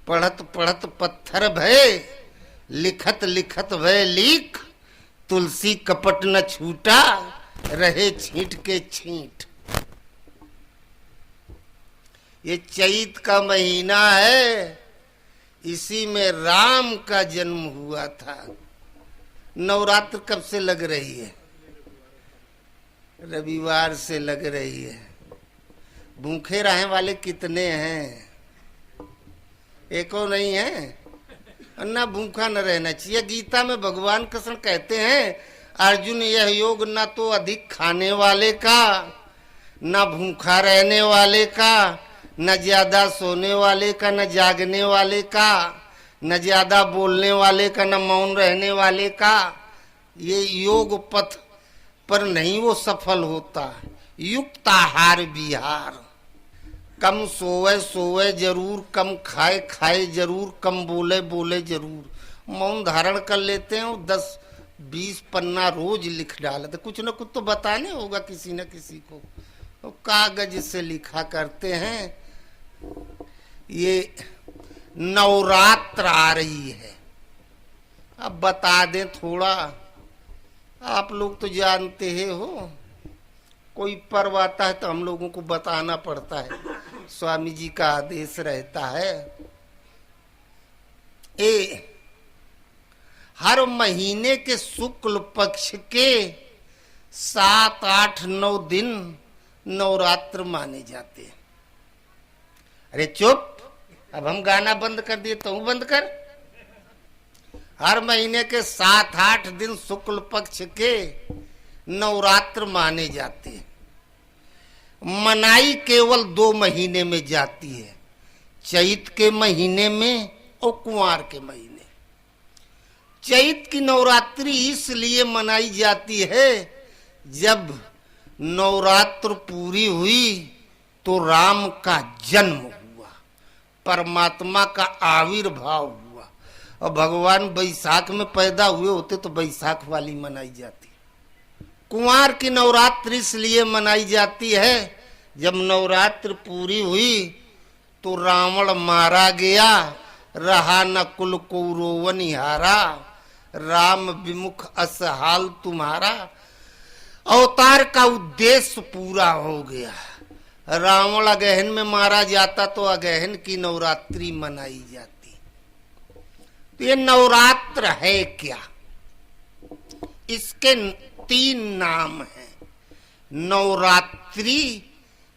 पढ़त पढ़त पत्थर भय, लिखत लिखत भय लीक, तुलसी कपट न छूटा, रहे छींट के छींट। ये चैत का महीना है, इसी में राम का जन्म हुआ था। नवरात्र कब से लग रही है? रविवार से लग रही है। भूखे रहने वाले कितने हैं? एको नहीं है। ना भूखा न रहना चाहिए। गीता में भगवान कृष्ण कहते हैं, अर्जुन यह योग न तो अधिक खाने वाले का, न भूखा रहने वाले का, न ज्यादा सोने वाले का, न जागने वाले का, न ज्यादा बोलने वाले का, न मौन रहने वाले का। ये योग पथ पर नहीं वो सफल होता। युक्त आहार विहार, कम सोवे सोवे जरूर, कम खाए खाए जरूर, कम बोले बोले जरूर। मौन धारण कर लेते हैं, 10-20 पन्ना रोज लिख डालते। कुछ न कुछ तो बताने होगा किसी न किसी को, तो कागज से लिखा करते हैं। ये नवरात्र आ रही है, अब बता दें थोड़ा। आप लोग तो जानते ही हो, कोई पर्व आता है तो हम लोगों को बताना पड़ता है, स्वामी जी का आदेश रहता है। हर महीने के शुक्ल पक्ष के 7, 8, 9 दिन नवरात्र माने जाते हैं। अरे चुप, अब हम गाना बंद कर दिए तो बंद कर। हर महीने के 7, 8 दिन शुक्ल पक्ष के नवरात्र माने जाते हैं। मनाई केवल 2 महीने में जाती है, चैत के महीने में और कुंवार के महीने। चैत की नवरात्रि इसलिए मनाई जाती है, जब नवरात्र पूरी हुई तो राम का जन्म हुआ, परमात्मा का आविर्भाव हुआ। और भगवान बैसाख में पैदा हुए होते तो बैसाख वाली मनाई जाती। कुंवार की नवरात्रि इसलिए मनाई जाती है, जब नवरात्र पूरी हुई तो रावण मारा गया, रहा न कुल कौरव निहारा, राम विमुख असहाल तुम्हारा। अवतार का उद्देश्य पूरा हो गया। रावण अगहन में मारा जाता तो अगहन की नवरात्रि मनाई जाती। तो ये नवरात्र है क्या? इसके 3 नाम हैं, नवरात्रि,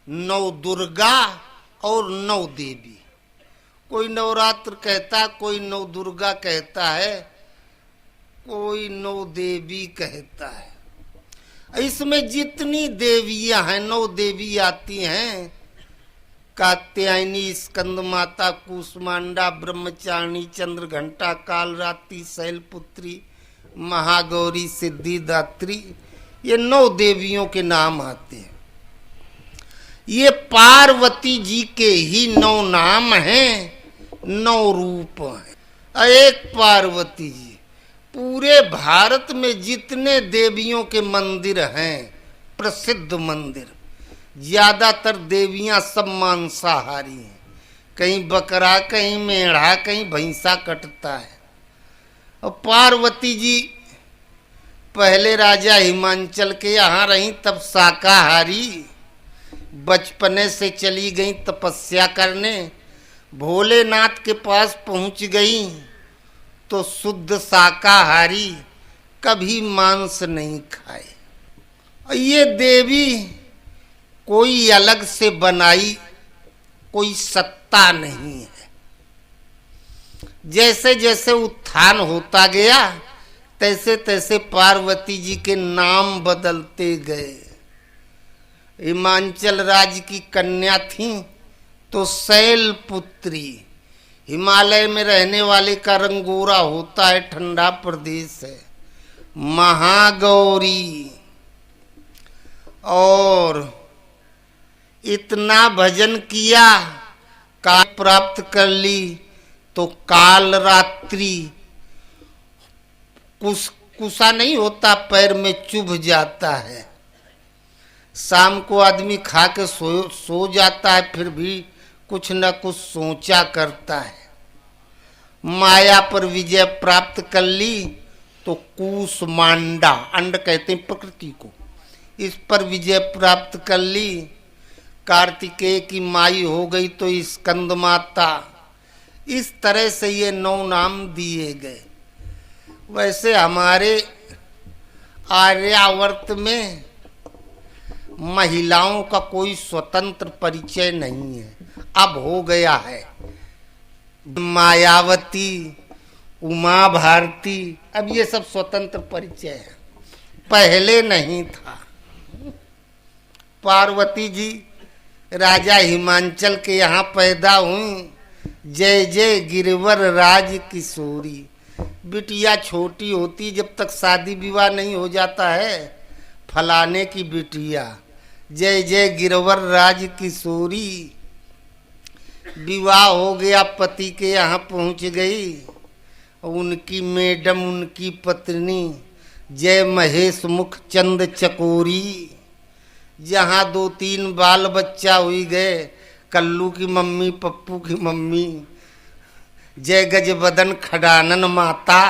नव दुर्गा और नव देवी। कोई नवरात्र कहता, कोई नव दुर्गा कहता है, कोई नव देवी कहता है। इसमें जितनी देवियां हैं, 9 देवी आती हैं, कात्यायनी, स्कंद माता, कूष्मांडा, ब्रह्मचारिणी, चंद्रघंटा, कालरात्रि, शैलपुत्री, महागौरी, सिद्धिदात्री। ये 9 देवियों के नाम आते हैं। ये पार्वती जी के ही 9 नाम हैं, 9 रूप हैं। एक पार्वती जी। पूरे भारत में जितने देवियों के मंदिर हैं, प्रसिद्ध मंदिर, ज्यादातर देवियां सब मांसाहारी हैं। कहीं बकरा, कहीं मेढ़ा, कहीं भैंसा कटता है। और पार्वती जी पहले राजा हिमांचल के यहाँ रही, तब शाकाहारी। बचपने से चली गई तपस्या करने, भोलेनाथ के पास पहुंच गई तो शुद्ध शाकाहारी, कभी मांस नहीं खाए। और ये देवी कोई अलग से बनाई कोई सत्ता नहीं है। जैसे जैसे उत्थान होता गया, तैसे तैसे पार्वती जी के नाम बदलते गए। हिमांचल राज्य की कन्या थी तो शैलपुत्री। हिमालय में रहने वाले का रंग गोरा होता है, ठंडा प्रदेश है। महागौरी। और इतना भजन किया, काल प्राप्त कर ली तो कालरात्रि। कुसा नहीं होता, पैर में चुभ जाता है। शाम को आदमी खा के सो जाता है, फिर भी कुछ न कुछ सोचा करता है। माया पर विजय प्राप्त कर ली तो कूष्मांडा, अंड कहते हैं प्रकृति को, इस पर विजय प्राप्त कर ली। कार्तिकेय की माई हो गई तो स्कंद माता। इस तरह से ये 9 नाम दिए गए। वैसे हमारे आर्यावर्त में महिलाओं का कोई स्वतंत्र परिचय नहीं है, अब हो गया है। मायावती, उमा भारती, अब ये सब स्वतंत्र परिचय है, पहले नहीं था। पार्वती जी राजा हिमांचल के यहाँ पैदा हुई। जय जय गिरवर राज किशोरी। बिटिया छोटी होती, जब तक शादी विवाह नहीं हो जाता है, फलाने की बिटिया, जय जय गिरवर राज किशोरी। विवाह हो गया, पति के यहाँ पहुँच गई। उनकी मैडम, उनकी पत्नी जय महेश मुख चंद चकोरी। जहाँ 2-3 बाल बच्चा हुई गए, कल्लू की मम्मी, पप्पू की मम्मी, जय गजबदन खडानन माता।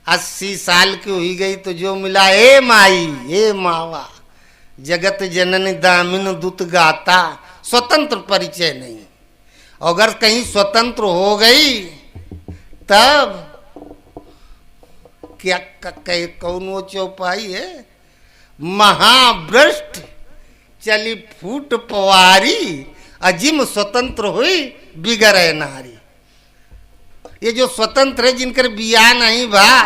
80 साल की हुई गई तो जो मिला, ए माई ए मावा, जगत जनन दामिन दुत गाता। स्वतंत्र परिचय नहीं। अगर कहीं स्वतंत्र हो गई तब क्या कौन वो चौपाई है, महाभ्रष्ट चली फूट पवारी, अजिम स्वतंत्र हुई बिगड़े नारी। ये जो स्वतंत्र है, जिनकर बिया नहीं भा,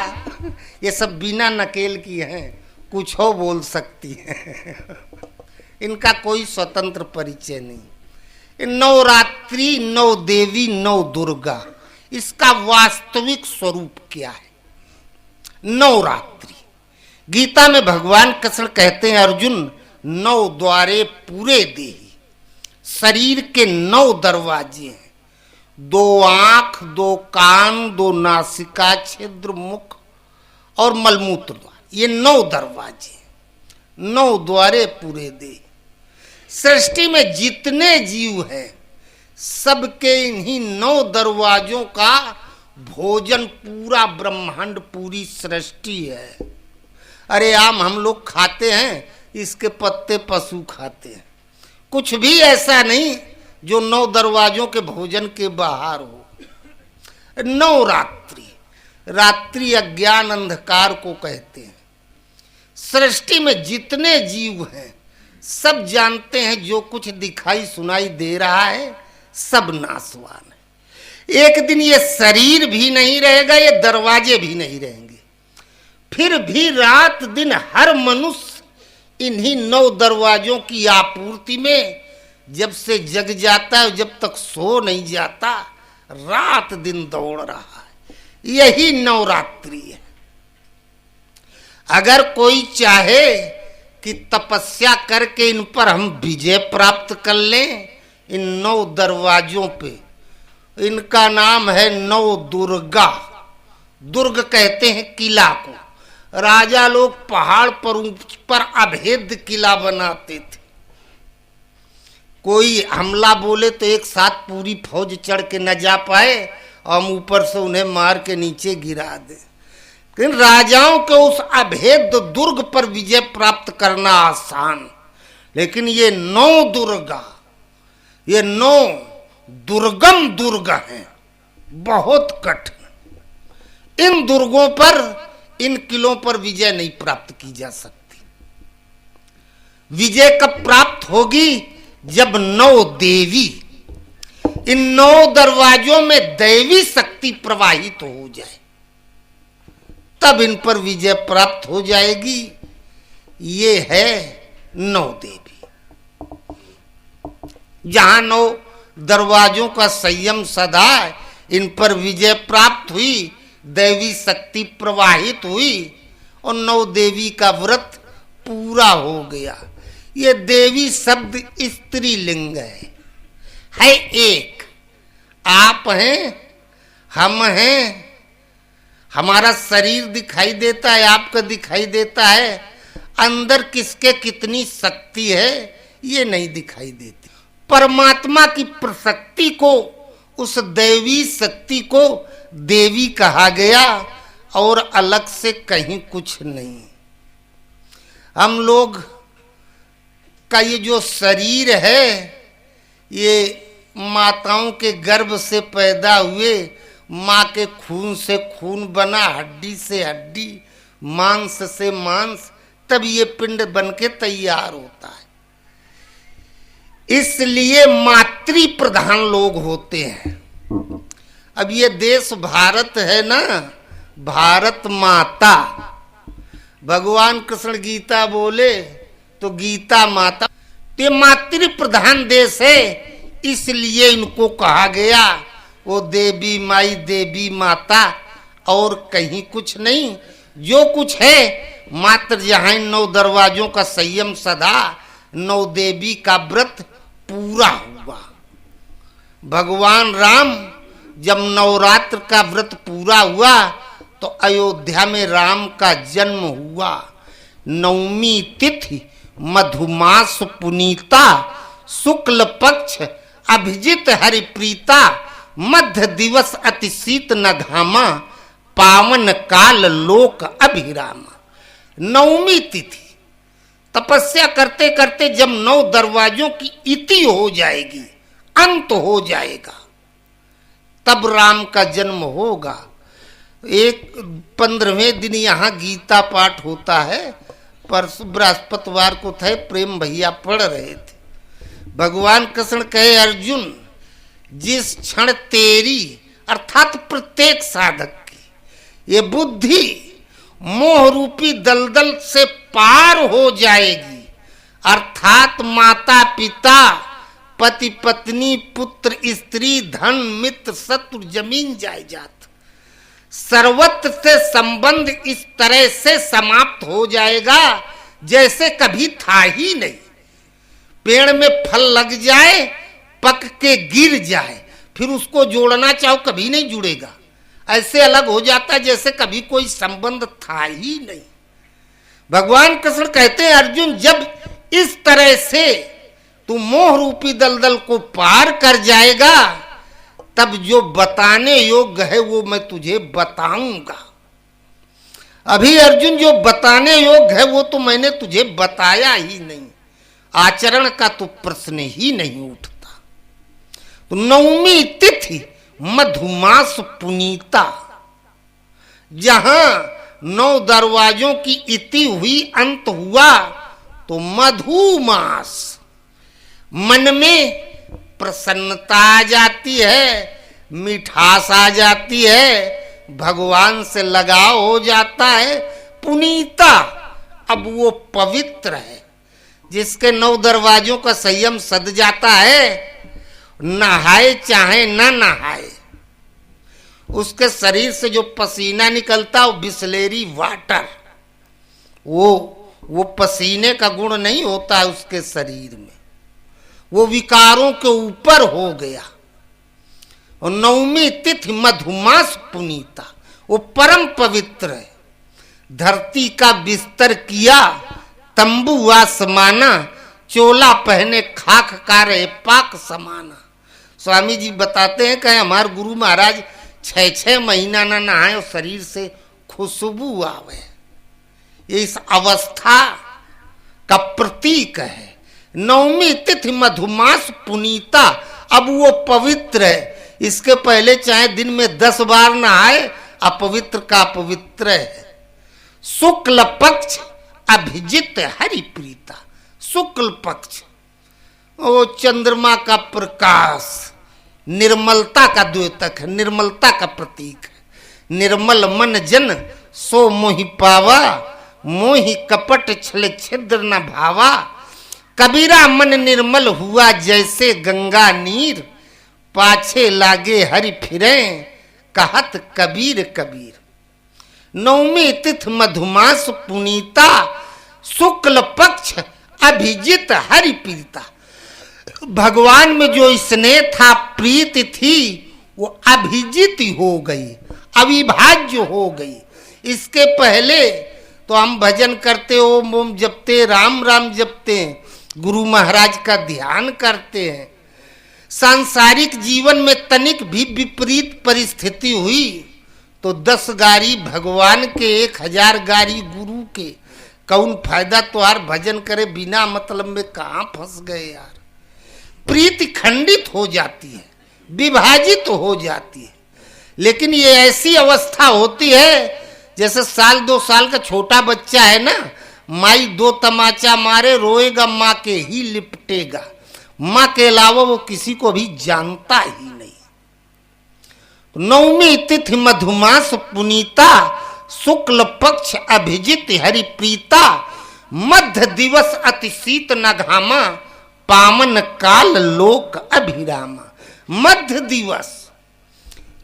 ये सब बिना नकेल की हैं, कुछ हो बोल सकती हैं। इनका कोई स्वतंत्र परिचय नहीं। 9 रात्रि, 9 देवी, 9 दुर्गा, इसका वास्तविक स्वरूप क्या है? 9 रात्रि, गीता में भगवान कृष्ण कहते हैं, अर्जुन 9 द्वारे पूरे देही। शरीर के 9 दरवाजे हैं, 2 आंख, 2 कान, 2 नासिका छिद्र, मुख और मलमूत्र द्वार, ये 9 दरवाजे, 9 द्वारे पूरे देही। सृष्टि में जितने जीव हैं, सबके इन्हीं 9 दरवाजों का भोजन पूरा ब्रह्मांड, पूरी सृष्टि है। अरे आम हम लोग खाते हैं, इसके पत्ते पशु खाते हैं। कुछ भी ऐसा नहीं जो 9 दरवाजों के भोजन के बाहर हो। 9 रात्रि, रात्रि अज्ञान अंधकार को कहते हैं। सृष्टि में जितने जीव हैं, सब जानते हैं जो कुछ दिखाई सुनाई दे रहा है सब नाशवान है। एक दिन ये शरीर भी नहीं रहेगा, ये दरवाजे भी नहीं रहेंगे। फिर भी रात दिन हर मनुष्य इन्हीं 9 दरवाजों की आपूर्ति में जब से जग जाता है, जब तक सो नहीं जाता, रात दिन दौड़ रहा है। यही 9 रात्रि है। अगर कोई चाहे कि तपस्या करके इन पर हम विजय प्राप्त कर लें, इन 9 दरवाजों पे, इनका नाम है 9 दुर्गा। दुर्ग कहते हैं किला को। राजा लोग पहाड़ पर अभेद्य किला बनाते थे। कोई हमला बोले तो एक साथ पूरी फौज चढ़ के न जा पाए, और हम ऊपर से उन्हें मार के नीचे गिरा दें। लेकिन राजाओं के उस अभेद्य दुर्ग पर विजय प्राप्त करना आसान, लेकिन ये 9 दुर्गा, ये 9 दुर्गम दुर्ग हैं, बहुत कठिन। इन दुर्गों पर, इन किलों पर विजय नहीं प्राप्त की जा सकती। विजय कब प्राप्त होगी? जब 9 देवी, इन 9 दरवाजों में दैवी शक्ति प्रवाहित हो जाए, तब इन पर विजय प्राप्त हो जाएगी। ये है 9 देवी। जहां 9 दरवाजों का संयम सदा, इन पर विजय प्राप्त हुई, दैवी शक्ति प्रवाहित हुई और 9 देवी का व्रत पूरा हो गया। ये देवी शब्द स्त्रीलिंग है एक। आप हैं, हम हैं, हमारा शरीर दिखाई देता है, आपका दिखाई देता है, अंदर किसके कितनी शक्ति है ये नहीं दिखाई देती। परमात्मा की प्रशक्ति को उस दैवी शक्ति को देवी कहा गया और अलग से कहीं कुछ नहीं। हम लोग का ये जो शरीर है, ये माताओं के गर्भ से पैदा हुए, माँ के खून से खून बना, हड्डी से हड्डी, मांस से मांस, तब ये पिंड बन के तैयार होता है। इसलिए मातृ प्रधान लोग होते हैं। अब ये देश भारत है ना, भारत माता, भगवान कृष्ण गीता बोले तो गीता माता, ये मातृ प्रधान देश है, इसलिए इनको कहा गया वो देवी माई, देवी माता, और कहीं कुछ नहीं। जो कुछ है मात्र यहाँ 9 दरवाजों का संयम सदा, 9 देवी का व्रत पूरा हुआ। भगवान राम जब नवरात्र का व्रत पूरा हुआ तो अयोध्या में राम का जन्म हुआ। 9वीं तिथि मधुमास पुनीता, शुक्ल पक्ष अभिजित हरिप्रीता, मध्य दिवस अति शीत न घामा, पावन काल लोक अभिरामा। 9वीं तिथि तपस्या करते करते जब 9 दरवाजों की इति हो जाएगी, अंत हो जाएगा, तब राम का जन्म होगा। एक 15वें दिन यहाँ गीता पाठ होता है। परसों बृहस्पतिवार को थे, प्रेम भैया पढ़ रहे थे। भगवान कृष्ण कहे, अर्जुन जिस क्षण तेरी अर्थात प्रत्येक साधक की ये बुद्धि मोह रूपी दलदल से पार हो जाएगी, अर्थात माता पिता, पति पत्नी, पुत्र स्त्री, धन मित्र, शत्रु, जमीन जायदाद, सर्वत्र से संबंध इस तरह से समाप्त हो जाएगा जैसे कभी था ही नहीं। पेड़ में फल लग जाए, पक के गिर जाए, फिर उसको जोड़ना चाहो कभी नहीं जुड़ेगा, ऐसे अलग हो जाता है जैसे कभी कोई संबंध था ही नहीं। भगवान कृष्ण कहते हैं, अर्जुन जब इस तरह से तू मोह रूपी दलदल को पार कर जाएगा, तब जो बताने योग्य है वो मैं तुझे बताऊंगा। अभी अर्जुन जो बताने योग्य है वो तो मैंने तुझे बताया ही नहीं, आचरण का तो प्रश्न ही नहीं उठता। तो 9वीं तिथि मधुमास पुनीता, जहां 9 दरवाजों की इति हुई, अंत हुआ, तो मधुमास, मन में प्रसन्नता आ जाती है, मिठास आ जाती है, भगवान से लगाव हो जाता है। पुनीता, अब वो पवित्र है। जिसके 9 दरवाजों का संयम सद जाता है, नहाए चाहे ना नहाए, उसके शरीर से जो पसीना निकलता वो बिस्लेरी वाटर, वो पसीने का गुण नहीं होता है उसके शरीर में, वो विकारों के ऊपर हो गया। और 9वीं तिथि मधुमास पुनीता, वो परम पवित्र है। धरती का बिस्तर किया, तंबू आसमाना, चोला पहने खाक का रहे पाक समाना। स्वामी जी बताते हैं कि हमारे गुरु महाराज 6 महीना ना नहाए और शरीर से खुशबू आवे, ये इस अवस्था का प्रतीक है। 9वीं तिथि मधुमास पुनीता, अब वो पवित्र है। इसके पहले चाहे दिन में 10 बार नहाए, अपवित्र का अपवित्र है। शुक्ल पक्ष अभिजित हरिप्रीता, शुक्ल पक्ष वो चंद्रमा का प्रकाश, निर्मलता का द्योतक है, निर्मलता का प्रतीक है। निर्मल मन जन सो मोहि पावा, मोहि कपट छल छिद्र न भावा। कबीरा मन निर्मल हुआ जैसे गंगा नीर, पाछे लागे हरि फिरे कहत कबीर कबीर। 9वीं तिथि मधुमास पुनीता, शुक्ल पक्ष अभिजित हरिप्रीता। भगवान में जो स्नेह था, प्रीति थी, वो अभिजित हो गई, अविभाज्य हो गई। इसके पहले तो हम भजन करते, ओम ओम जपते, राम राम जपते हैं, गुरु महाराज का ध्यान करते हैं, सांसारिक जीवन में तनिक भी विपरीत परिस्थिति हुई तो 10 गारी भगवान के 1000 गारी गुरु के। कौन फायदा तुहार भजन करे बिना मतलब में, कहाँ फंस गए यार। प्रीति खंडित हो जाती है, विभाजित हो जाती है। लेकिन ये ऐसी अवस्था होती है जैसे 1-2 साल का छोटा बच्चा है ना, माई 2 तमाचा मारे रोएगा, माँ के ही लिपटेगा, माँ के अलावा वो किसी को भी जानता ही नहीं। नवमी तिथि मधुमास पुनीता, शुक्ल पक्ष अभिजित हरिप्रीता, मध्य दिवस अति शीत न घामा, पावन काल लोक अभिरामा। मध्य दिवस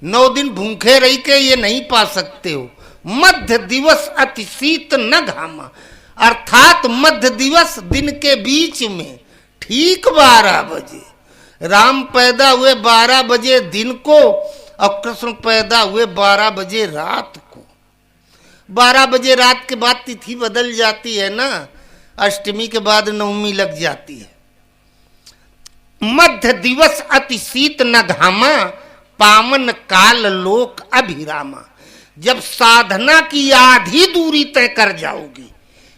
9 दिन भूखे रही के ये नहीं पा सकते हो। मध्य दिवस अति शीत न घामा, अर्थात मध्य दिवस दिन के बीच में ठीक 12 बजे। राम पैदा हुए 12 बजे दिन को और कृष्ण पैदा हुए 12 बजे रात को। 12 बजे रात के बाद तिथि बदल जाती है ना, अष्टमी के बाद नवमी लग जाती है। मध्य दिवस अति शीत न घामा, पावन काल लोक अभिरामा। जब साधना की आधी दूरी तय कर जाओगे,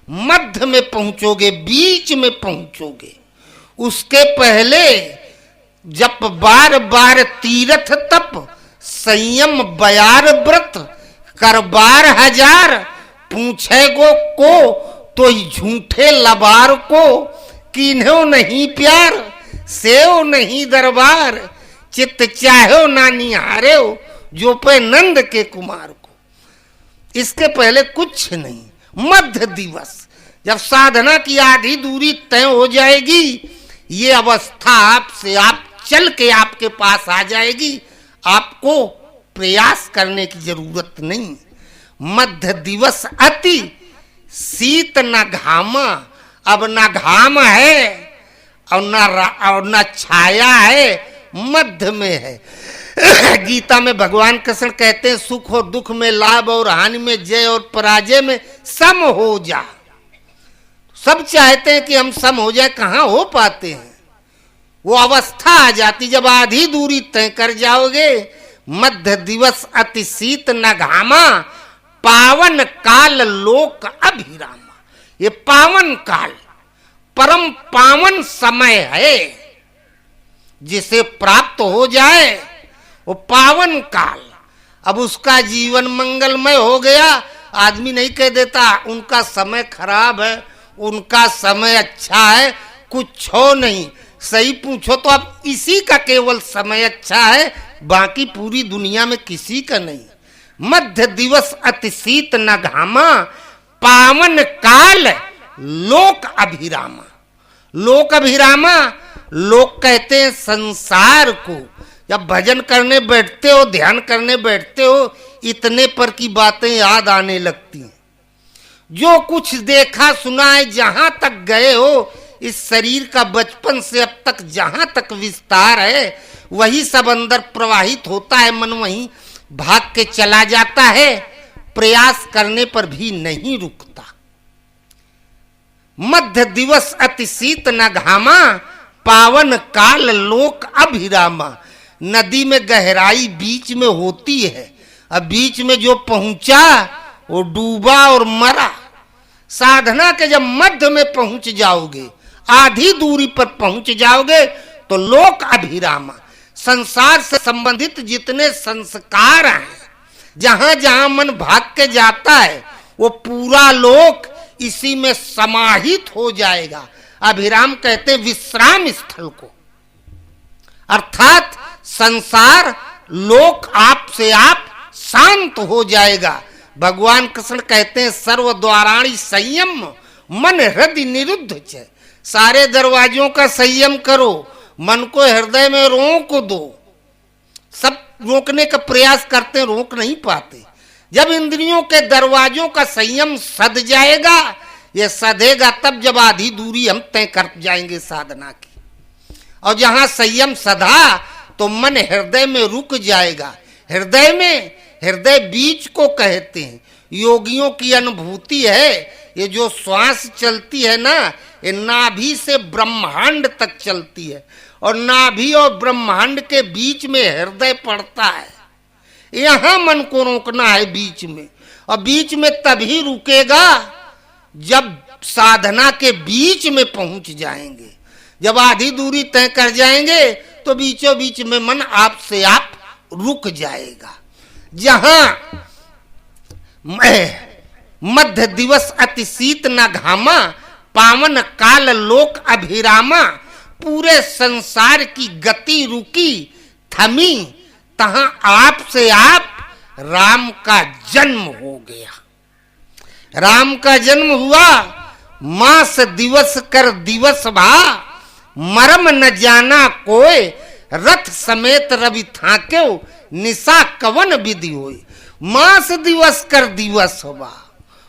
मध्य में पहुंचोगे, बीच में पहुंचोगे, उसके पहले जप बार बार तीर्थ तप, संयम बयार व्रत, कर 12,000, पूछे गो को तो झूठे लबार को, किन्हो नहीं प्यार सेव नहीं दरबार, चित्त चाहो ना निहारे हो जो पे नंद के कुमार को। इसके पहले कुछ नहीं। मध्य दिवस जब साधना की आधी दूरी तय हो जाएगी, ये अवस्था आपसे आप चल के आपके पास आ जाएगी, आपको प्रयास करने की जरूरत नहीं। मध्य दिवस अति शीत न घामा, अब ना घाम है और ना छाया है, मध्य में है। गीता में भगवान कृष्ण कहते हैं, सुख और दुख में, लाभ और हानि में, जय और पराजय में सम हो जा। सब चाहते हैं कि हम सम हो जाए, कहाँ हो पाते हैं। वो अवस्था आ जाती जब आधी दूरी तय कर जाओगे। मध्य दिवस अति शीत न घामा, पावन काल लोक अभिरामा। ये पावन काल परम पावन समय है, जिसे प्राप्त हो जाए वो पावन काल। अब उसका जीवन मंगलमय हो गया, आदमी नहीं कह देता उनका समय खराब है, उनका समय अच्छा है, कुछ हो नहीं। सही पूछो तो अब इसी का केवल समय अच्छा है, बाकी पूरी दुनिया में किसी का नहीं। मध्य दिवस अति शीत न घामा, पावन काल लोक अभिरामा। लोक अभिरामा, लोग कहते हैं संसार को। जब भजन करने बैठते हो, ध्यान करने बैठते हो, इतने पर की बातें याद आने लगती हैं। जो कुछ देखा सुना है, जहां तक गए हो, इस शरीर का बचपन से अब तक जहां तक विस्तार है, वही सब अंदर प्रवाहित होता है। मन वहीं भाग के चला जाता है, प्रयास करने पर भी नहीं रुकता। मध्य दिवस अति शीत न घामा, पावन काल लोक अभिरामा। नदी में गहराई बीच में होती है, अब बीच में जो पहुंचा वो डूबा और मरा। साधना के जब मध्य में पहुंच जाओगे, आधी दूरी पर पहुंच जाओगे, तो लोक अभिरामा। संसार से संबंधित जितने संस्कार हैं, जहां जहां मन भाग के जाता है, वो पूरा लोक इसी में समाहित हो जाएगा। अभिराम कहते हैं विश्राम स्थल को, अर्थात संसार लोक आप से आप शांत हो जाएगा। भगवान कृष्ण कहते हैं सर्व द्वाराणि संयम, मन हृदय निरुद्ध छ। सारे दरवाजों का संयम करो, मन को हृदय में रोक दो। सब रोकने का प्रयास करते हैं, रोक नहीं पाते। जब इंद्रियों के दरवाजों का संयम सध जाएगा, ये सधेगा तब जब आधी दूरी हम तय कर जाएंगे साधना की। और जहां संयम सधा तो मन हृदय में रुक जाएगा। हृदय में, हृदय बीज को कहते हैं। योगियों की अनुभूति है, ये जो श्वास चलती है ना, ये नाभि से ब्रह्मांड तक चलती है। और नाभि और ब्रह्मांड के बीच में हृदय पड़ता है। यहां मन को रोकना है बीच में, और बीच में तभी रुकेगा जब साधना के बीच में पहुंच जाएंगे। जब आधी दूरी तय कर जाएंगे तो बीचों बीच में मन आप से आप रुक जाएगा। जहां मध्य दिवस अति शीत न घामा, पावन काल लोक अभिरामा, पूरे संसार की गति रुकी थमी, तहां आप से आप राम का जन्म हो गया। राम का जन्म हुआ, मास दिवस कर दिवस भा, मरम न जाना कोय, रथ समेत रवि थाक्यो, निशा कवन विधि होई। मास दिवस कर दिवस बा,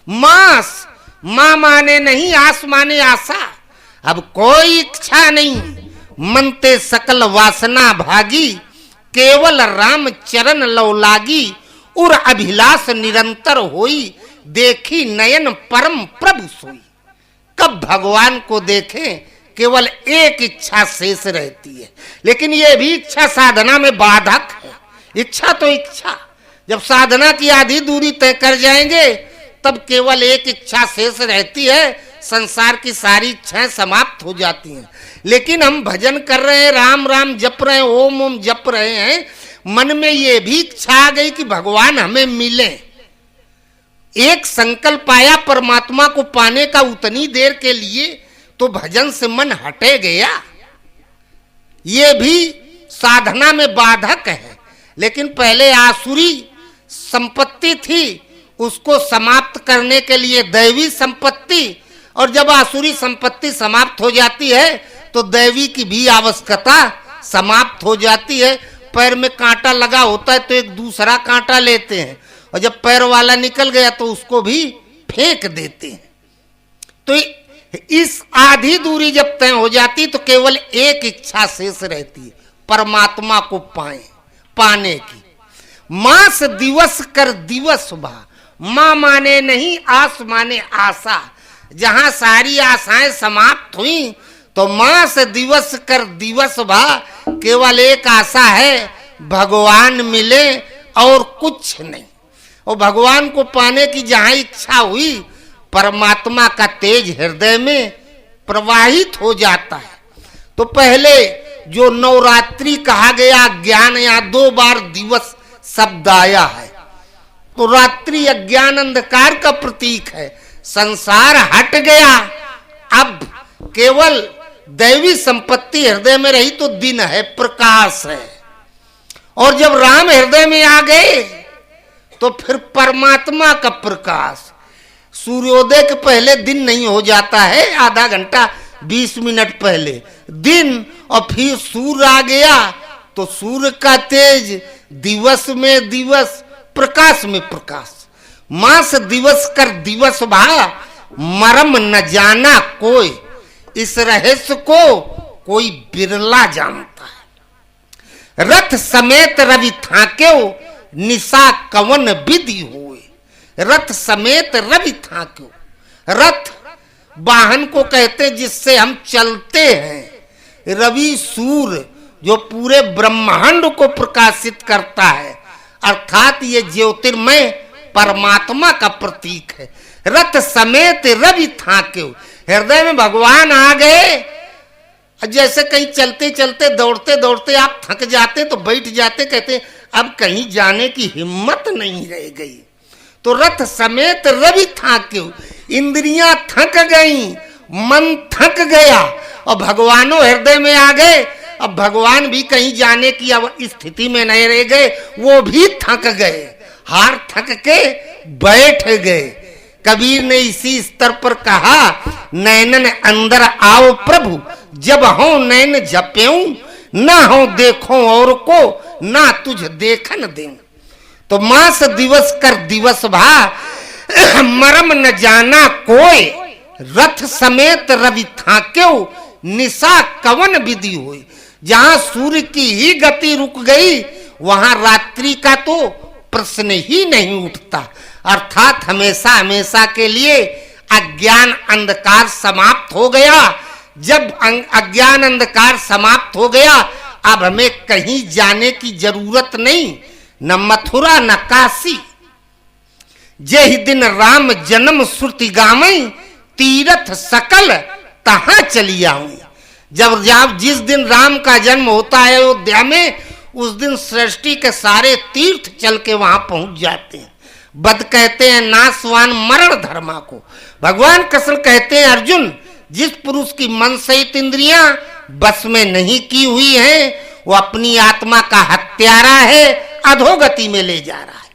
मास मां माने नहीं, आस माने आशा। अब कोई इच्छा नहीं, मनते सकल वासना भागी, केवल राम चरण लौ लागी, उर अभिलाष निरंतर होई, देखी नयन परम प्रभु सोई। कब भगवान को देखें, केवल एक इच्छा शेष रहती है, लेकिन यह भी इच्छा साधना में बाधक है। इच्छा तो इच्छा, जब साधना की आधी दूरी तय कर जाएंगे तब केवल एक इच्छा शेष रहती है, संसार की सारी इच्छाएं समाप्त हो जाती हैं। लेकिन हम भजन कर रहे हैं, राम राम जप रहे हैं, ओम ओम जप रहे हैं, मन में ये भी इच्छा आ गई कि भगवान हमें मिले। एक संकल्प आया परमात्मा को पाने का उतनी देर के लिए, तो भजन से मन हटे गया। ये भी साधना में बाधक है। लेकिन पहले आसुरी संपत्ति थी, उसको समाप्त करने के लिए दैवी संपत्ति, और जब आसुरी संपत्ति समाप्त हो जाती है तो दैवी की भी आवश्यकता समाप्त हो जाती है। पैर में कांटा लगा होता है तो एक दूसरा कांटा लेते हैं, और जब पैर वाला निकल गया तो उसको भी फेंक देते हैं। तो इस आधी दूरी जब तय हो जाती तो केवल एक इच्छा शेष रहती है, परमात्मा को पाने की। मास दिवस कर दिवस भा, मां माने नहीं, आस माने आशा। जहां सारी आशाएं समाप्त हुई तो मास दिवस कर दिवस भा, केवल एक आशा है, भगवान मिले और कुछ नहीं। और भगवान को पाने की जहां इच्छा हुई, परमात्मा का तेज हृदय में प्रवाहित हो जाता है। तो पहले जो नवरात्रि कहा गया, ज्ञान या 2 बार दिवस शब्द आया है, तो रात्रि अज्ञान अंधकार का प्रतीक है। संसार हट गया, अब केवल दैवी संपत्ति हृदय में रही तो दिन है, प्रकाश है। और जब राम हृदय में आ गए तो फिर परमात्मा का प्रकाश। सूर्योदय के पहले दिन नहीं हो जाता है, आधा घंटा 20 मिनट पहले दिन, और फिर सूर्य आ गया तो सूर्य का तेज, दिवस में दिवस, प्रकाश में प्रकाश। मास दिवस कर दिवस भा, मरम न जाना कोई, इस रहस्य को कोई बिरला जानता है। रथ समेत रवि थाक्यो, निशा कवन विधि होए। रथ समेत रवि थाक्यो, रथ वाहन को कहते हैं जिससे हम चलते हैं। रवि सूर्य जो पूरे ब्रह्मांड को प्रकाशित करता है, अर्थात ये ज्योतिर्मय परमात्मा का प्रतीक है। रथ समेत रवि थाक्यो, हृदय में भगवान आ गए। जैसे कहीं चलते चलते दौड़ते दौड़ते आप थक जाते तो बैठ जाते, कहते अब कहीं जाने की हिम्मत नहीं रह गई। तो रथ समेत रवि थाक्यो, इंद्रियां थक गई, मन थक गया, और भगवानो हृदय में आ गए। अब भगवान भी कहीं जाने की अब स्थिति में नहीं रह गए, वो भी थक गए, हार थक के बैठ गए। कबीर ने इसी स्तर पर कहा, नैनन अंदर आओ प्रभु, जब हो नैन जप्यूं, ना हो देखो और को, ना तुझ देखन दें। तो मास दिवस कर दिवस भा, मरम न जाना कोई, रथ समेत रवि थाक्यो, निशा कवन विधि हुई। जहां सूर्य की ही गति रुक गई, वहां रात्रि का तो प्रश्न ही नहीं उठता। अर्थात हमेशा हमेशा के लिए अज्ञान अंधकार समाप्त हो गया। जब अज्ञान अंधकार समाप्त हो गया, अब हमें कहीं जाने की जरूरत नहीं, न मथुरा न काशी। जेहि दिन राम जन्म श्रुति गावई, तीर्थ सकल तहां चली आऊं। जब जिस दिन राम का जन्म होता है अयोध्या में, उस दिन सृष्टि के सारे तीर्थ चल के वहां पहुंच जाते हैं। बद कहते हैं नासवान मरण धर्मा को। भगवान कृष्ण कहते हैं अर्जुन, जिस पुरुष की मन सहित इंद्रियां बस में नहीं की हुई हैं, वो अपनी आत्मा का हत्यारा है, अधोगति में ले जा रहा है।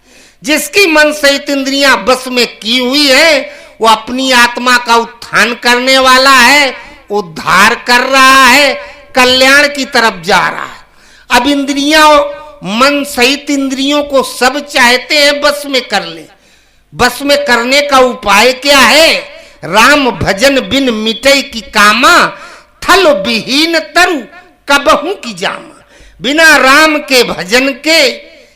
जिसकी मन सहित इंद्रियां बस में की हुई है, वो अपनी आत्मा का उत्थान करने वाला है, उद्धार कर रहा है, कल्याण की तरफ जा रहा है। अब इंद्रियां, मन सहित इंद्रियों को सब चाहते हैं बस में कर ले। बस में करने का उपाय क्या है? राम भजन बिन मिटै की कामा, थल विहीन तरु कबहू की जामा। बिना राम के भजन के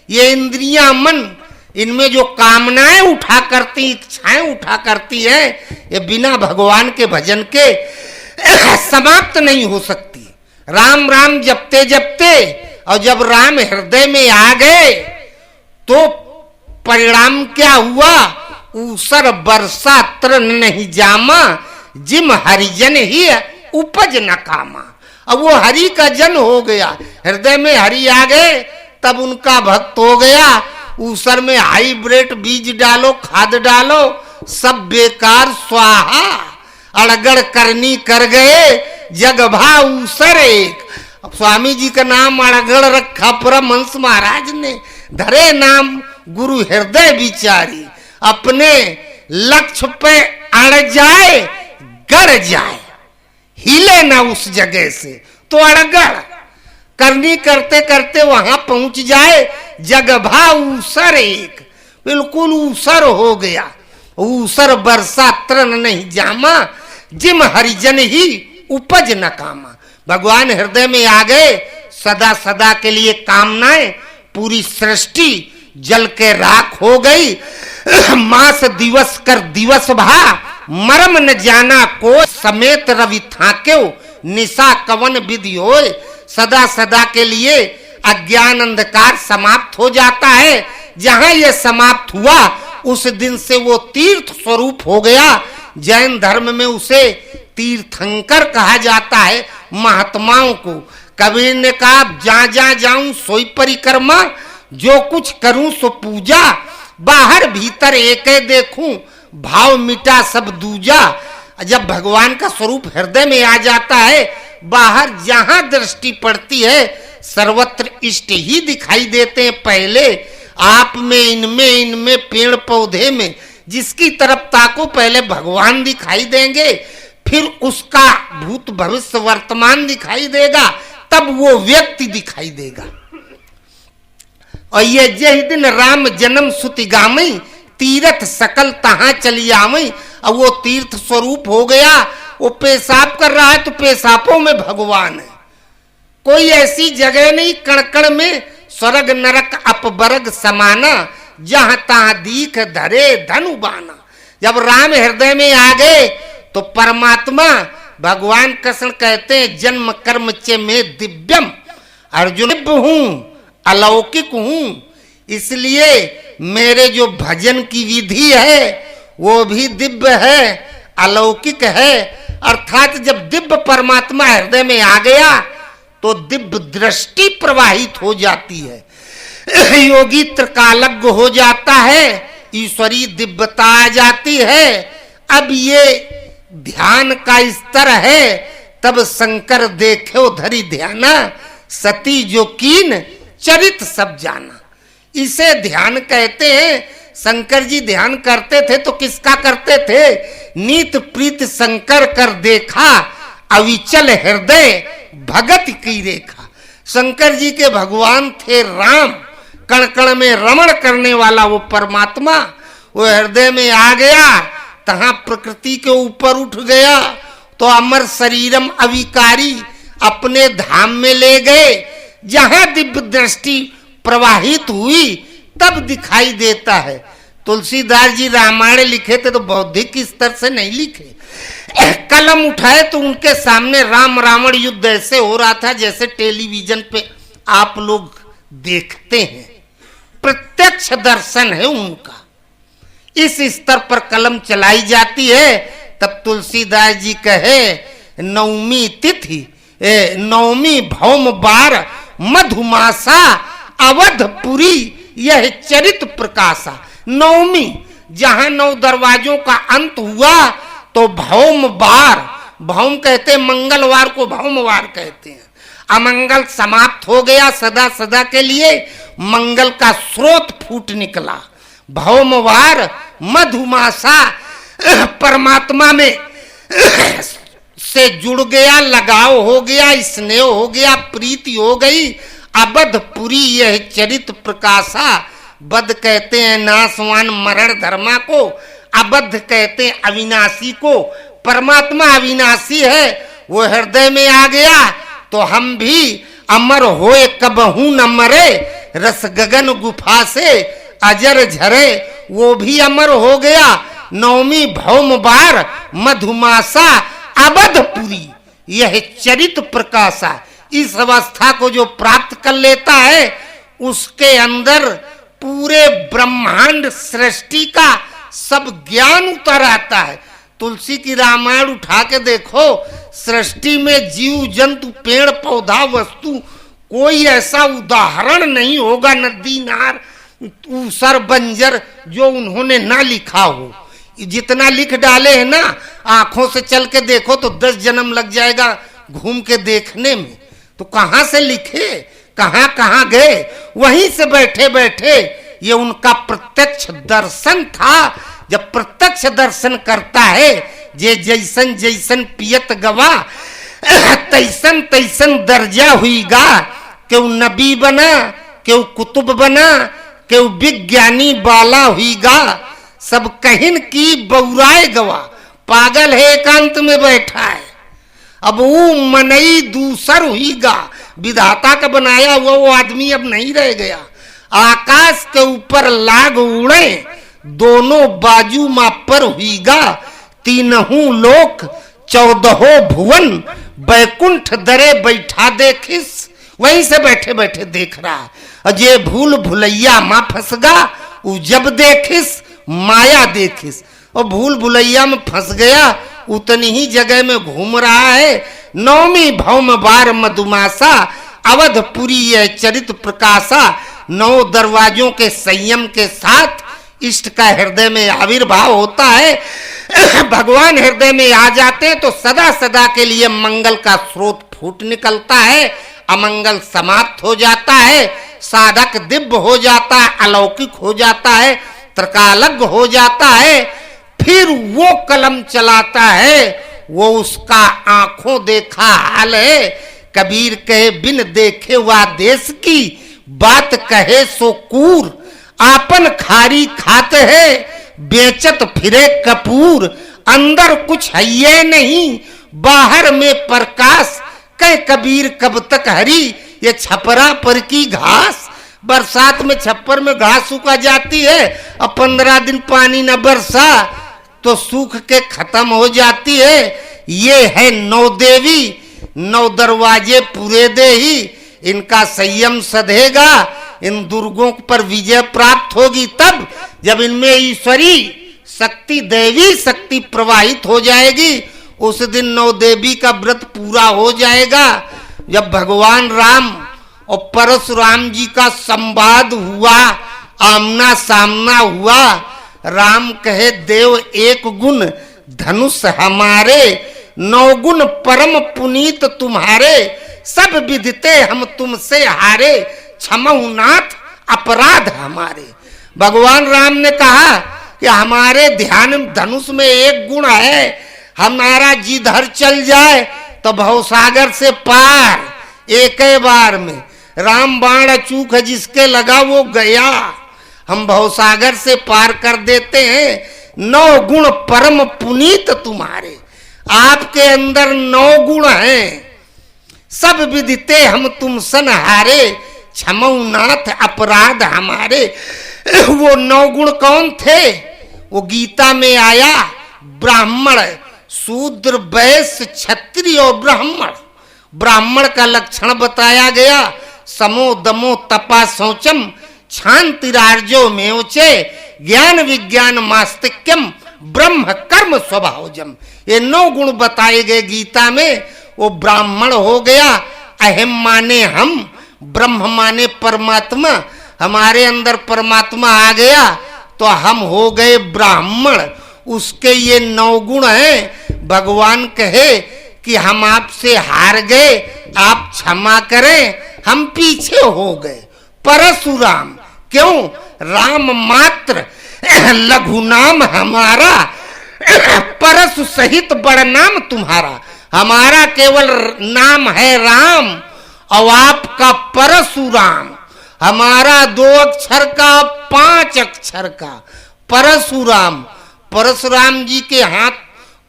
ये इंद्रियां, मन, इनमें जो कामनाएं उठा करती, इच्छाएं उठा करती है, ये बिना भगवान के भजन के समाप्त नहीं हो सकती। राम राम जपते जपते, और जब राम हृदय में आ गए तो परिणाम क्या हुआ? ऊसर बरसा तृण नहीं जामा, जिम हरिजन ही उपज न कामा। अब वो हरि का जन हो गया, हृदय में हरि आ गए, तब उनका भक्त हो गया। ऊसर में हाइब्रिड बीज डालो, खाद डालो, सब बेकार स्वाहा। अड़गड़ करनी कर गए, जग भा ऊसर एक। स्वामी जी का नाम अड़गड़ रखा परमहंस महाराज ने, धरे नाम गुरु हृदय विचारी। अपने लक्ष्य पे अड़ जाए, गड़ जाए, हिले ना उस जगह से, तो अड़गड़ करनी करते करते वहां पहुंच जाए। जगभा ऊसर एक, बिल्कुल ऊसर हो गया। ऊसर बरसा तृण नहीं जामा, जिम हरिजन ही उपज न कामा। भगवान हृदय में आ गए, सदा सदा के लिए कामनाएं, पूरी सृष्टि जल के राख हो गई। मास दिवस कर दिवस भा, मरम न जाना को, समेत रवि थाक्यो, निशा कवन विधि होए। सदा सदा के लिए अज्ञान अंधकार समाप्त हो जाता है। जहां यह समाप्त हुआ, उस दिन से वो तीर्थ स्वरूप हो गया। जैन धर्म में उसे तीर्थंकर कहा जाता है, महात्माओं को। कबीर ने कहा, जहां जहां जाऊं सोई परिक्रमा, जो कुछ करूं सो पूजा, बाहर भीतर एक देखूं, भाव मिटा सब दूजा। जब भगवान का स्वरूप हृदय में आ जाता है, बाहर जहां दृष्टि पड़ती है, सर्वत्र इष्ट ही दिखाई देते हैं। पहले आप में, इनमें पेड़ पौधे में, जिसकी तरफ ताको पहले भगवान दिखाई देंगे, फिर उसका भूत भविष्य वर्तमान दिखाई देगा, तब वो व्यक्ति दिखाई देगा। और ये जय दिन राम जन्म सुति गामई, तीर्थ सकल तहां चली आवई। अब वो तीर्थ स्वरूप हो गया। वो पेशाब कर रहा है तो पेशाबों में भगवान है। कोई ऐसी जगह नहीं कण कण में, स्वर्ग नरक अपवर्ग समाना, जहां तहां दीख धरे धनु बाना। जब राम हृदय में आ गए तो परमात्मा भगवान कृष्ण कहते हैं, जन्म कर्म चे में दिव्यम, अर्जुन हूं, अलौकिक हूं, इसलिए मेरे जो भजन की विधि है वो भी दिव्य है, अलौकिक है। अर्थात जब दिव्य परमात्मा हृदय में आ गया तो दिव्य दृष्टि प्रवाहित हो जाती है, योगी त्रिकालज्ञ हो जाता है, ईश्वरी दिव्यता आ जाती है। अब ये ध्यान का स्तर है। तब शंकर देखे धरी ध्याना, सती जो कीन चरित सब जाना। इसे ध्यान कहते हैं। शंकर जी ध्यान करते थे तो किसका करते थे? नीत प्रीत शंकर कर देखा, अविचल हृदय भगत की रेखा। शंकर जी के भगवान थे राम, कण कण में रमण करने वाला वो परमात्मा। वो हृदय में आ गया, तहां प्रकृति के ऊपर उठ गया तो अमर शरीरम अविकारी अपने धाम में ले गए। जहां दिव्य दृष्टि प्रवाहित हुई तब दिखाई देता है। तुलसीदास जी रामायण लिखे थे तो बौद्धिक स्तर से नहीं लिखे। कलम उठाए तो उनके सामने राम रावण युद्ध ऐसे हो रहा था जैसे टेलीविजन पे आप लोग देखते हैं, प्रत्यक्ष दर्शन है उनका। इस स्तर पर कलम चलाई जाती है। तब तुलसीदास जी कहे नवमी तिथि नवमी भौम बार मधुमासा अवधपुरी यह चरित प्रकाशा। नवमी जहां 9 दरवाजों का अंत हुआ तो भौम बार, भौम कहते हैं मंगलवार को भौमवार कहते हैं, अमंगल समाप्त हो गया सदा सदा के लिए, मंगल का स्रोत फूट निकला। भौमवार मधुमासा परमात्मा में से जुड़ गया, लगाव हो गया, स्नेह हो गया, प्रीति हो गई। अबधपुरी यह चरित प्रकाशा। बद कहते हैं नाशवान मरण धर्मा को, अबद्ध कहते हैं अविनाशी को। परमात्मा अविनाशी है, वो हृदय में आ गया तो हम भी अमर होए कबहू न मरे, रस गगन गुफा से अजर झरे, वो भी अमर हो गया। नवमी भौम बार मधुमासा अबधपुरी यह चरित प्रकाशा। इस अवस्था को जो प्राप्त कर लेता है उसके अंदर पूरे ब्रह्मांड सृष्टि का सब ज्ञान उतर आता है। तुलसी की रामायण उठा के देखो, सृष्टि में जीव जंतु पेड़ पौधा वस्तु कोई ऐसा उदाहरण नहीं होगा, नदी नार ऊसर बंजर, जो उन्होंने ना लिखा हो। जितना लिख डाले हैं ना, आंखों से चल के देखो तो 10 जन्म लग जाएगा घूम के देखने में। तो कहां से लिखे, कहां कहां गए? वहीं से बैठे बैठे ये उनका प्रत्यक्ष दर्शन था। जब प्रत्यक्ष दर्शन करता है, जे जैसन जैसन पियत गवा तैसन तैसन दर्जा हुईगा। क्यों नबी बना, क्यों कुतुब बना, क्यों विज्ञानी बाला हुईगा। सब कहिन की बौराए गवा, पागल है एकांत में बैठा है। अब वो मनई दूसर हुईगा, विधाता का बनाया हुआ वो आदमी अब नहीं रह गया। आकाश के ऊपर लाग उड़े, दोनों बाजू मां पर हुईगा। तीनहू लोक 14 भुवन, बैकुंठ दरे बैठा देखिस। वहीं से बैठे बैठे देख रहा है। अजय भूल भुलैया मां फंसगा, उ जब देखिस माया देखिस। और भूल भुलैया में फंस गया, उतनी ही जगह में घूम रहा है। नवमी भौम बार मधुमासा अवधपुरी यह चरित प्रकाशा। 9 दरवाजों के संयम के साथ इष्ट का हृदय में आविर्भाव होता है। भगवान हृदय में आ जाते हैं तो सदा सदा के लिए मंगल का स्रोत फूट निकलता है, अमंगल समाप्त हो जाता है, साधक दिव्य हो जाता है, अलौकिक हो जाता है, त्रिकालज्ञ हो जाता है। फिर वो कलम चलाता है, वो उसका आंखों देखा हाल है। कबीर कहे बिन देखे वा देश की, बात कहे सो कूर। आपन खारी खाते है, बेचत फिरे कपूर। अंदर कुछ है ये नहीं, बाहर में प्रकाश। कह कबीर कब तक हरी, ये छपरा पर की घास। बरसात में छप्पर में घास सूखा जाती है, अब 15 दिन पानी न बरसा तो सूख के खत्म हो जाती है। ये है 9 देवी, 9 दरवाजे पूरे दे ही। इनका संयम सधेगा, इन दुर्गों पर विजय प्राप्त होगी तब जब इनमें ईश्वरी शक्ति, दैवी शक्ति प्रवाहित हो जाएगी। उस दिन 9 देवी का व्रत पूरा हो जाएगा। जब भगवान राम और परशुराम जी का संवाद हुआ, आमना सामना हुआ। राम कहे देव एक गुण धनुष हमारे, 9 गुण परम पुनीत तुम्हारे। सब विदिते हम तुमसे हारे, क्षमहु नाथ अपराध हमारे। भगवान राम ने कहा कि हमारे ध्यान धनुष में एक गुण है, हमारा जिधर चल जाए तो भवसागर से पार एक बार में। राम बाण अचूक है, जिसके लगा वो गया। हम भवसागर से पार कर देते हैं। 9 गुण परम पुनीत तुम्हारे, आपके अंदर 9 गुण हैं। सब विदिते हम तुम सन हारे, क्षमऊ नाथ अपराध हमारे। वो 9 गुण कौन थे? वो गीता में आया, ब्राह्मण, शूद्र, वैश्य, क्षत्रिय और ब्राह्मण। ब्राह्मण का लक्षण बताया गया, समो दमो तपा शौचम क्षांतिरार्जो मेवचे ज्ञान विज्ञान मास्तिक्यम ब्रह्म कर्म स्वभावजम। ये 9 गुण बताए गए गीता में। वो ब्राह्मण हो गया, अहम माने हम, ब्रह्म माने परमात्मा, हमारे अंदर परमात्मा आ गया तो हम हो गए ब्राह्मण। उसके ये 9 गुण हैं। भगवान कहे कि हम आपसे हार गए, आप क्षमा करें, हम पीछे हो गए। परशुराम, क्यों? राम मात्र लघु नाम हमारा, परशु सहित बड़ नाम तुम्हारा। हमारा केवल नाम है राम और आपका परशुराम। हमारा 2 अक्षर का 5 अक्षर का परशुराम। परशुराम जी के हाथ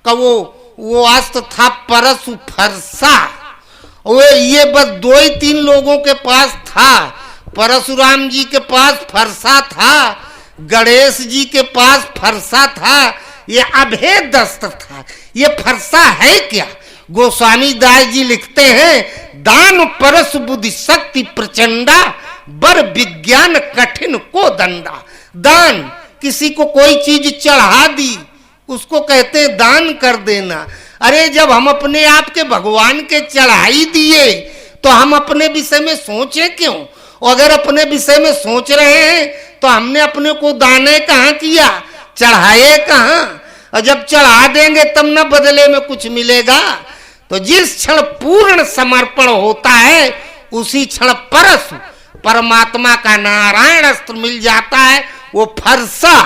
का वो अस्त्र था परशु फरसा। वो ये बस 2 ही 3 लोगों के पास था। परशुराम जी के पास फरसा था, गणेश जी के पास फरसा था, ये अभेद अस्त्र था। ये फरसा है क्या? गोस्वामी दास जी लिखते हैं, दान परस बुद्धि शक्ति प्रचंडा बर विज्ञान कठिन को दंडा। दान, किसी को कोई चीज चढ़ा दी, उसको कहते हैं दान कर देना। अरे जब हम अपने आप के भगवान के चढ़ाई दिए तो हम अपने विषय में सोचे क्यों? और अगर अपने विषय में सोच रहे हैं तो हमने अपने को दाने कहाँ किया, चढ़ाए कहाँ? और जब चढ़ा देंगे तब न बदले में कुछ मिलेगा। तो जिस क्षण पूर्ण समर्पण होता है उसी क्षण परशु परमात्मा का नारायण अस्त्र मिल जाता है। वो फरसा,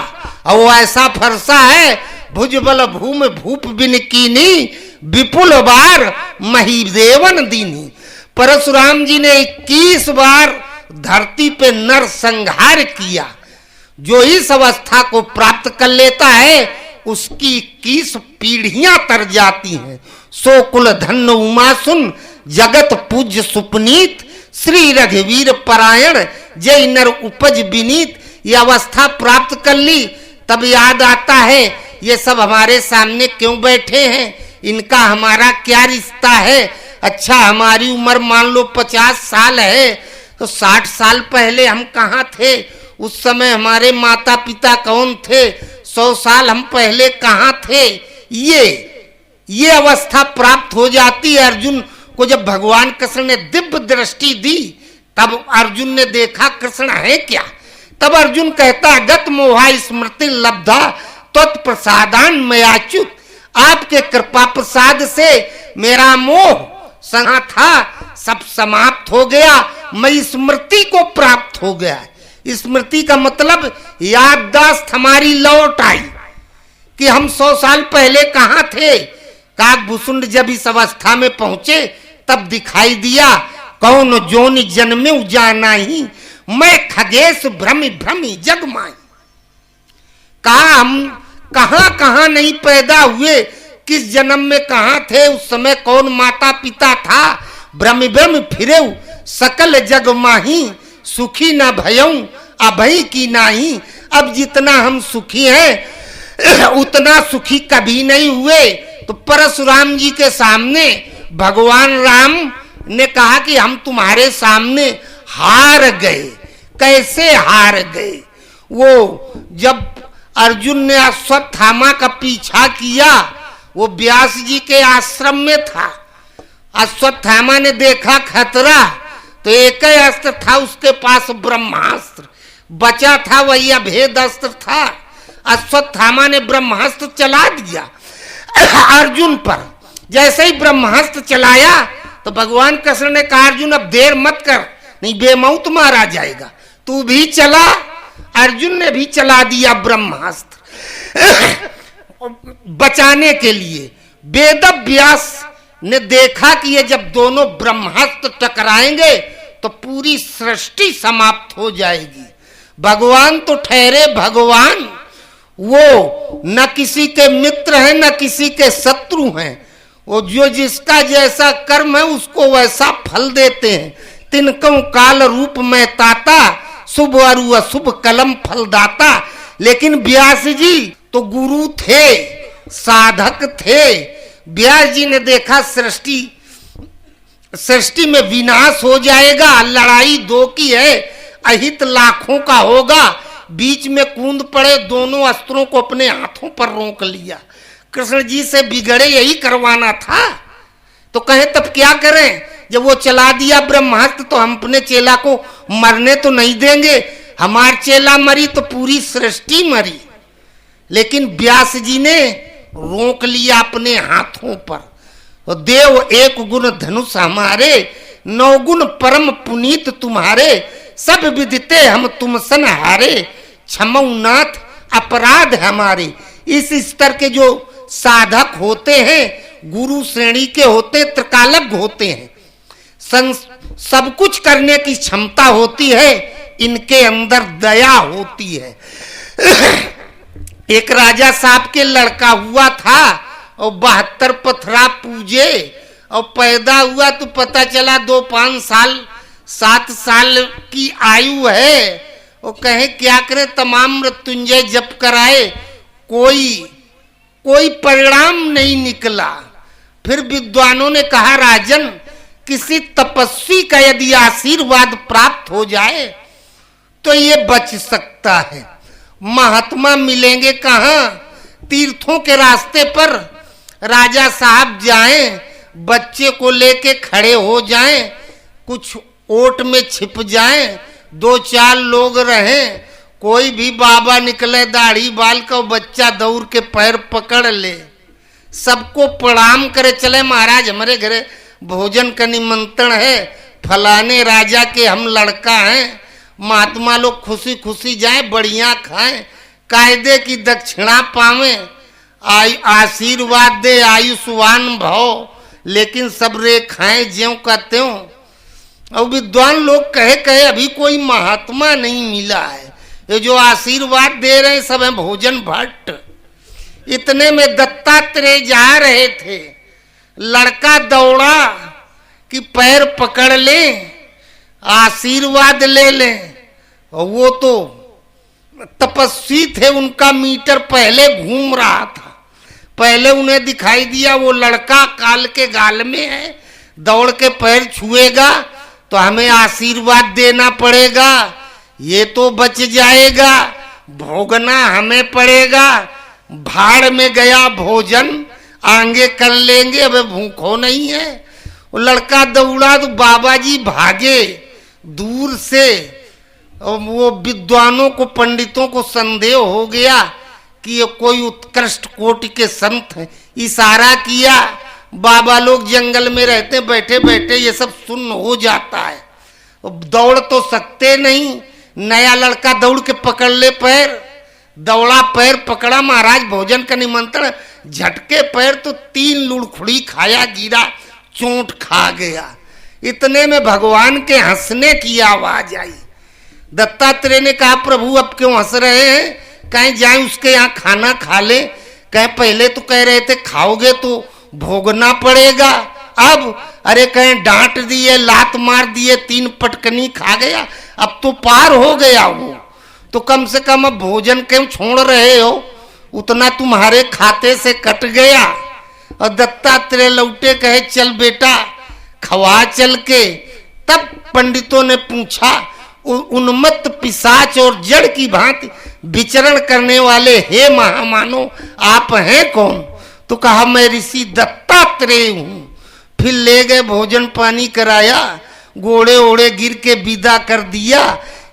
और वो ऐसा फरसा है, भुजबल भूमि भूप बिन कीनी विपुल बार महीदेवन दीनी। परशुराम जी ने 21 बार धरती पे नर संहार किया। जो इस अवस्था को प्राप्त कर लेता है उसकी 21 पीढ़ियां तर जाती हैं। सो कुल धन्य उमा सुन जगत पूज्य सुपनीत श्री रघुवीर परायण जय नर उपज विनीत। ये अवस्था प्राप्त कर ली तब याद आता है ये सब हमारे सामने क्यों बैठे हैं, इनका हमारा क्या रिश्ता है। अच्छा, हमारी उम्र मान लो 50 साल है तो 60 साल पहले हम कहाँ थे? उस समय हमारे माता पिता कौन थे? 100 साल हम पहले कहाँ थे? ये अवस्था प्राप्त हो जाती है। अर्जुन को जब भगवान कृष्ण ने दिव्य दृष्टि दी तब अर्जुन ने देखा कृष्ण है क्या। तब अर्जुन कहता, गत मोहा स्मृति लब्धा तत्प्रसादान मयाच्युत। आपके कृपा प्रसाद से मेरा मोह सहा था सब समाप्त हो गया, मैं स्मृति को प्राप्त हो गया। स्मृति का मतलब याददाश्त हमारी लौट आई कि हम 100 साल पहले कहाँ थे। काकभूषुंड जब इस अवस्था में पहुंचे तब दिखाई दिया, कौन जोनि जन्मे जाना ही मैं खगेश भ्रमि भ्रमि जगमाई। कहा हम कहाँ कहाँ नहीं पैदा हुए, किस जन्म में कहाँ थे, उस समय कौन माता पिता था। भ्रमि भ्रमि फिरे सकल जग माही सुखी न भयऊं अभय की नाही। अब जितना हम सुखी हैं उतना सुखी कभी नहीं हुए। तो परशुराम जी के सामने भगवान राम ने कहा कि हम तुम्हारे सामने हार गए। कैसे हार गए? वो जब अर्जुन ने अश्वत्थामा का पीछा किया, वो व्यास जी के आश्रम में था। अश्वत्थामा ने देखा खतरा तो एक ही अस्त्र था उसके पास, ब्रह्मास्त्र बचा था, वही अभेद अस्त्र था। अश्वत्थामा ने ब्रह्मास्त्र चला दिया अर्जुन पर। जैसे ही ब्रह्मास्त्र चलाया तो भगवान कृष्ण ने कहा, अर्जुन अब देर मत कर, नहीं बेमौत मारा जाएगा, तू भी चला। अर्जुन ने भी चला दिया ब्रह्मास्त्र बचाने के लिए। वेद व्यास ने देखा कि ये जब दोनों ब्रह्मास्त्र टकराएंगे तो पूरी सृष्टि समाप्त हो जाएगी। भगवान तो ठहरे भगवान, वो न किसी के मित्र हैं न किसी के शत्रु हैं। वो जो जिसका जैसा कर्म है उसको वैसा फल देते हैं। तिनकों काल रूप में ताता शुभ अरु अशुभ कलम फलदाता। लेकिन व्यास जी तो गुरु थे, साधक थे। व्यास जी ने देखा सृष्टि में विनाश हो जाएगा, लड़ाई दो की है, अहित लाखों का होगा। बीच में कूद पड़े, दोनों अस्त्रों को अपने हाथों पर रोक लिया। कृष्ण जी से बिगड़े यही करवाना था, तो कहे तब क्या करें। जब वो चला दिया ब्रह्मास्त्र तो हम अपने चेला को मरने तो नहीं देंगे। हमार चेला मरी तो पूरी सृष्टि मरी। लेकिन व्यास जी ने रोक लिया अपने हाथों पर। और देव एक गुण धनुष हमारे, 9 गुण परम पुनीत तुम्हारे। सब विदिते हम तुम सन हारे, क्षमौ नाथ अपराध हमारे। इस स्तर के जो साधक होते हैं, गुरु श्रेणी के होते, त्रिकालज्ञ होते हैं, सब कुछ करने की क्षमता होती है, इनके अंदर दया होती है। एक राजा साहब के लड़का हुआ था और 72 पथरा पूजे और पैदा हुआ तो पता चला 2-5 साल 7 साल की आयु है। और कहे क्या करे, तमाम मृत्युंजय जप कराए, कोई परिणाम नहीं निकला। फिर विद्वानों ने कहा राजन, किसी तपस्वी का यदि आशीर्वाद प्राप्त हो जाए तो ये बच सकता है। महात्मा मिलेंगे कहाँ, तीर्थों के रास्ते पर राजा साहब जाएं, बच्चे को लेके खड़े हो जाएं, कुछ ओट में छिप जाएं, 2-4 लोग रहें, कोई भी बाबा निकले दाढ़ी बाल का, बच्चा दौड़ के पैर पकड़ ले, सबको प्रणाम करे, चले महाराज हमारे घरे भोजन का निमंत्रण है, फलाने राजा के हम लड़का हैं। महात्मा लोग खुशी खुशी जाएं, बढ़िया खाएं, कायदे की दक्षिणा पावें, आशीर्वाद दे, आयुष्मान भव। लेकिन सब रे खाएं ज्यों का त्यों। और विद्वान लोग कहे अभी कोई महात्मा नहीं मिला है, ये जो आशीर्वाद दे रहे हैं सब हैं भोजन भट्ट। इतने में दत्तात्रेय जा रहे थे, लड़का दौड़ा कि पैर पकड़ ले, आशीर्वाद ले लें। और वो तो तपस्वी थे, उनका मीटर पहले घूम रहा था। पहले उन्हें दिखाई दिया वो लड़का काल के गाल में है, दौड़ के पैर छुएगा तो हमें आशीर्वाद देना पड़ेगा, ये तो बच जाएगा, भोगना हमें पड़ेगा। भाड़ में गया भोजन, आगे कर लेंगे, अब भूखो नहीं है। वो लड़का दौड़ा तो बाबा जी भागे दूर से। और वो विद्वानों को, पंडितों को संदेह हो गया कि ये कोई उत्कृष्ट कोटि के संत हैं। इशारा किया, बाबा लोग जंगल में रहते, बैठे बैठे ये सब सुन्न हो जाता है। दौड़ तो सकते नहीं, नया लड़का दौड़ के पकड़ ले पैर, दौड़ा पैर पकड़ा, महाराज भोजन का निमंत्रण, झटके पैर तो 3 लुड़खुड़ी खाया, गिरा, चोट खा गया। इतने में भगवान के हंसने की आवाज आई। दत्तात्रेय ने कहा प्रभु अब क्यों हंस रहे हैं, कहीं जाए उसके यहाँ खाना खा ले। कहे पहले तो कह रहे थे खाओगे तो भोगना पड़ेगा, अब अरे कहें डांट दिए, लात मार दिए, 3 पटकनी खा गया, अब तो पार हो गया वो, तो कम से कम अब भोजन क्यों छोड़ रहे हो, उतना तुम्हारे खाते से कट गया। और दत्तात्रेय लौटे, कहे चल बेटा खवा चल के। तब पंडितों ने पूछा, उन्मत्त पिशाच और जड़ की भांति विचरण करने वाले हे महामानो आप हैं कौन? तो कहा मैं ऋषि दत्तात्रेय हूं। फिर ले गए, भोजन पानी कराया, घोड़े ओड़े गिर के विदा कर दिया।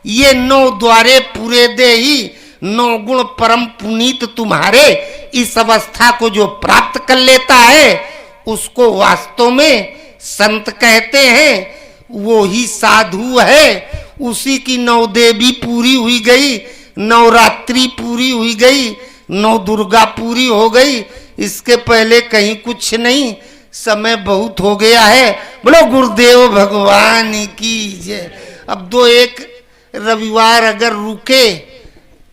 ये 9 द्वारे पूरे दे ही, 9 गुण परम पुनीत तुम्हारे। इस अवस्था को जो प्राप्त कर लेता है उसको वास्तव में संत कहते हैं, वो ही साधु है। उसी की 9 देवी पूरी हुई गई, नवरात्रि पूरी हुई गई, 9 दुर्गा पूरी हो गई। इसके पहले कहीं कुछ नहीं। समय बहुत हो गया है, बोलो गुरुदेव भगवान की जय। अब 2-1 रविवार अगर रुके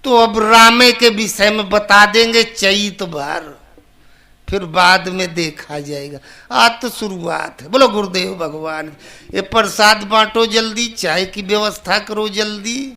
तो अब रामे के विषय में बता देंगे चैत भर, फिर बाद में देखा जाएगा। आज तो शुरुआत है। बोलो गुरुदेव भगवान। ये प्रसाद बांटो जल्दी, चाय की व्यवस्था करो जल्दी।